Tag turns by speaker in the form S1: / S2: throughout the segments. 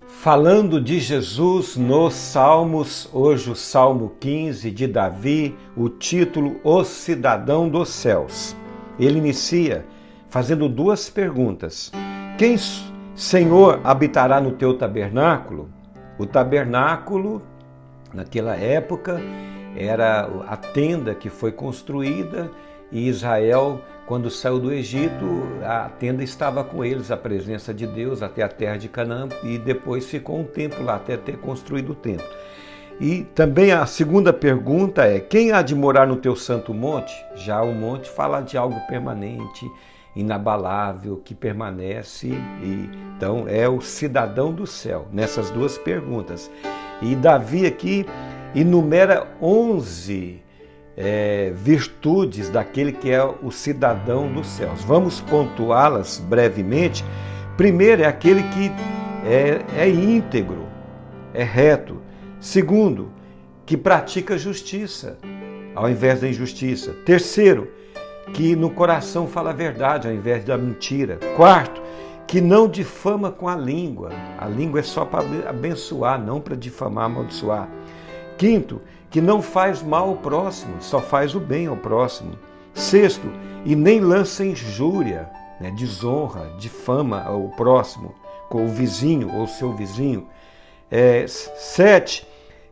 S1: Falando de Jesus nos Salmos, hoje o Salmo 15 de Davi, o título O Cidadão dos Céus. Ele inicia fazendo duas perguntas. Quem, Senhor, habitará no teu tabernáculo? O tabernáculo, naquela época, era a tenda que foi construída e Israel, quando saiu do Egito, a tenda estava com eles, a presença de Deus até a terra de Canaã, e depois ficou um tempo lá até ter construído o templo. E também a segunda pergunta é: quem há de morar no teu santo monte? Já o monte fala de algo permanente, inabalável, que permanece, e então é o cidadão do céu, nessas duas perguntas. E Davi aqui enumera 11 virtudes daquele que é o cidadão dos céus. Vamos pontuá-las brevemente. Primeiro é aquele que é íntegro, é reto. Segundo, que pratica justiça ao invés da injustiça. Terceiro, que no coração fala a verdade ao invés da mentira. Quarto, que não difama com a língua. A língua é só para abençoar, não para difamar, amaldiçoar. Quinto, que não faz mal ao próximo, só faz o bem ao próximo. Sexto, e nem lança injúria, desonra, difama ao próximo, com o vizinho ou seu vizinho. Sete,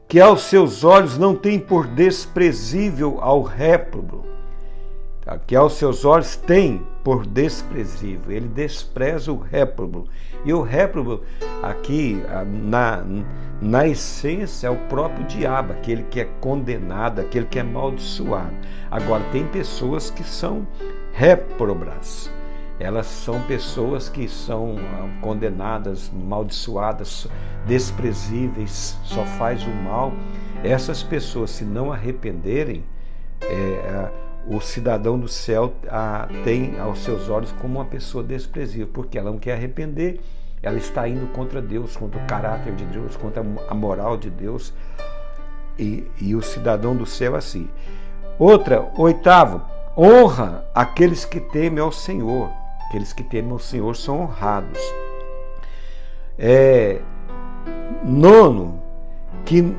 S1: que aos seus olhos não tem por desprezível ao réprobo. Que aos seus olhos tem por desprezível, ele despreza o réprobo. E o réprobo aqui, na essência, é o próprio diabo, aquele que é condenado, aquele que é amaldiçoado. Agora, tem pessoas que são réprobas, elas são pessoas que são condenadas, amaldiçoadas, desprezíveis, só faz o mal. Essas pessoas, se não arrependerem, o cidadão do céu tem aos seus olhos como uma pessoa desprezível, porque ela não quer arrepender, ela está indo contra Deus, contra o caráter de Deus, contra a moral de Deus, e o cidadão do céu é assim. Oitavo, honra aqueles que temem ao Senhor. Aqueles que temem ao Senhor são honrados. Nono, que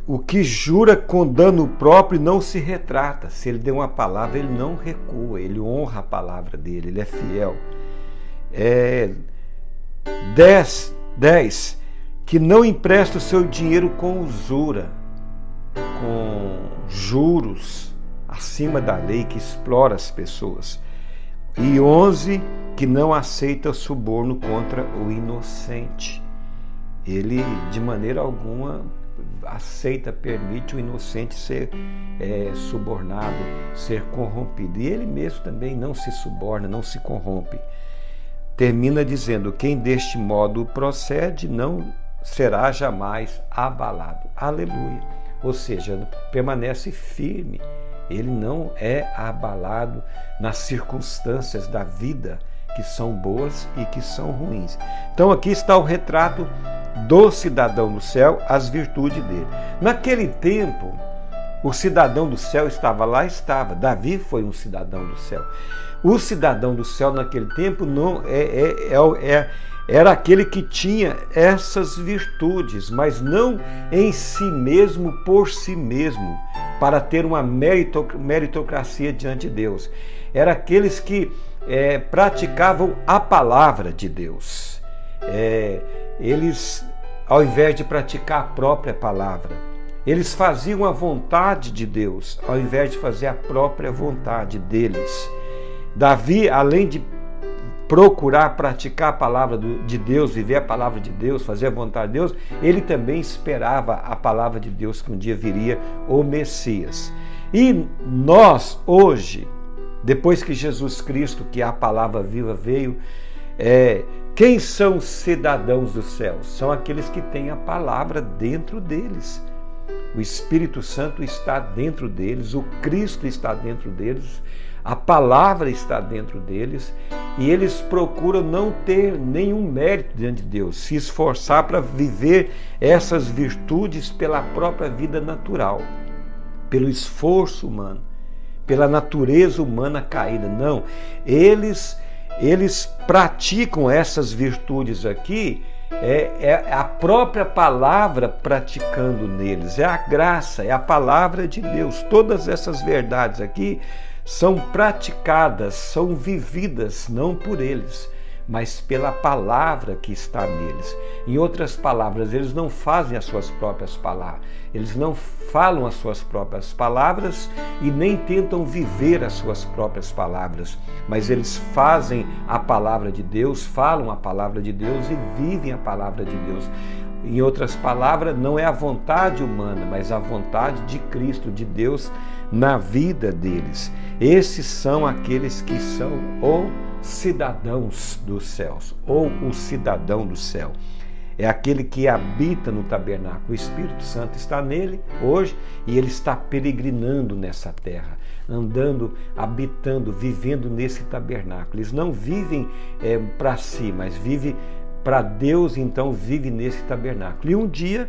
S1: o que jura com dano próprio não se retrata. Se ele deu uma palavra, ele não recua, ele honra a palavra dele, ele é fiel. 10, que não empresta o seu dinheiro com usura, com juros acima da lei, que explora as pessoas. E 11, que não aceita suborno contra o inocente. Ele, de maneira alguma, aceita, permite o inocente ser subornado, ser corrompido. E ele mesmo também não se suborna, não se corrompe. Termina dizendo: quem deste modo procede não será jamais abalado. Aleluia! Ou seja, permanece firme. Ele não é abalado nas circunstâncias da vida, que são boas e que são ruins. Então aqui está o retrato do cidadão do céu, as virtudes dele. Naquele tempo, o cidadão do céu estava lá, Davi foi um cidadão do céu. O cidadão do céu naquele tempo não era aquele que tinha essas virtudes, mas não em si mesmo, por si mesmo, para ter uma meritocracia diante de Deus. Era aqueles que praticavam a palavra de Deus. Eles, ao invés de praticar a própria palavra, eles faziam a vontade de Deus, ao invés de fazer a própria vontade deles. Davi, além de procurar praticar a palavra de Deus, viver a palavra de Deus, fazer a vontade de Deus, ele também esperava a palavra de Deus, que um dia viria o Messias. E nós, hoje, depois que Jesus Cristo, que é a palavra viva, veio, quem são os cidadãos dos céus? São aqueles que têm a palavra dentro deles. O Espírito Santo está dentro deles, o Cristo está dentro deles, a palavra está dentro deles, e eles procuram não ter nenhum mérito diante de Deus, se esforçar para viver essas virtudes pela própria vida natural, pelo esforço humano, pela natureza humana caída. Não, eles praticam essas virtudes aqui é a própria palavra praticando neles, é a graça, é a palavra de Deus. Todas essas verdades aqui são praticadas, são vividas não por eles, mas pela palavra que está neles. Em outras palavras, eles não fazem as suas próprias palavras, eles não falam as suas próprias palavras e nem tentam viver as suas próprias palavras, mas eles fazem a palavra de Deus, falam a palavra de Deus e vivem a palavra de Deus. Em outras palavras, não é a vontade humana, mas a vontade de Cristo, de Deus, na vida deles. Esses são aqueles que são os cidadãos dos céus, ou o cidadão do céu. É aquele que habita no tabernáculo. O Espírito Santo está nele hoje e ele está peregrinando nessa terra, andando, habitando, vivendo nesse tabernáculo. Eles não vivem para si, mas vivem para Deus, então vive nesse tabernáculo. E um dia,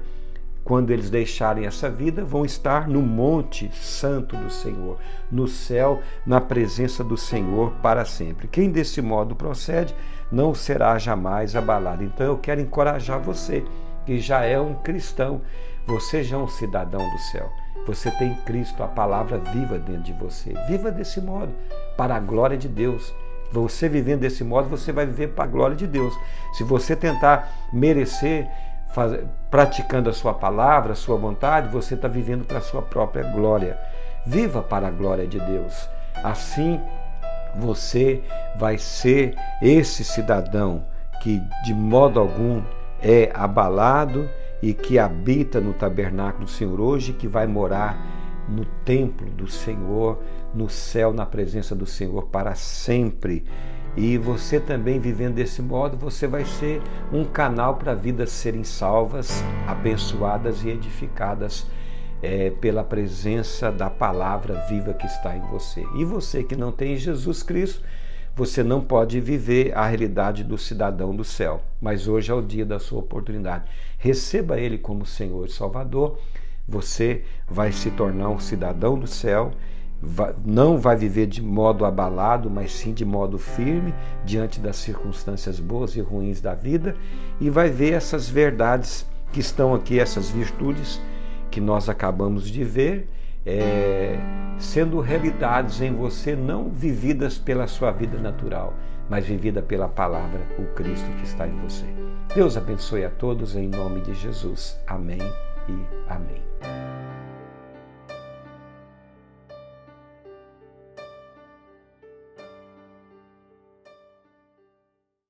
S1: quando eles deixarem essa vida, vão estar no monte santo do Senhor, no céu, na presença do Senhor para sempre. Quem desse modo procede, não será jamais abalado. Então eu quero encorajar você, que já é um cristão, você já é um cidadão do céu. Você tem Cristo, a palavra viva dentro de você. Viva desse modo, para a glória de Deus. Você vivendo desse modo, você vai viver para a glória de Deus. Se você tentar merecer, praticando a sua palavra, a sua vontade, você está vivendo para a sua própria glória. Viva para a glória de Deus. Assim, você vai ser esse cidadão que de modo algum é abalado e que habita no tabernáculo do Senhor hoje, que vai morar no templo do Senhor, no céu, na presença do Senhor para sempre. E você também vivendo desse modo, você vai ser um canal para vidas serem salvas, abençoadas e edificadas pela presença da palavra viva que está em você. E você que não tem Jesus Cristo, você não pode viver a realidade do cidadão do céu. Mas hoje é o dia da sua oportunidade. Receba Ele como Senhor e Salvador. Você vai se tornar um cidadão do céu. Não vai viver de modo abalado, mas sim de modo firme diante das circunstâncias boas e ruins da vida, e vai ver essas verdades que estão aqui, essas virtudes que nós acabamos de ver, sendo realidades em você, não vividas pela sua vida natural, mas vivida pela palavra, o Cristo que está em você. Deus abençoe a todos em nome de Jesus. Amém e amém.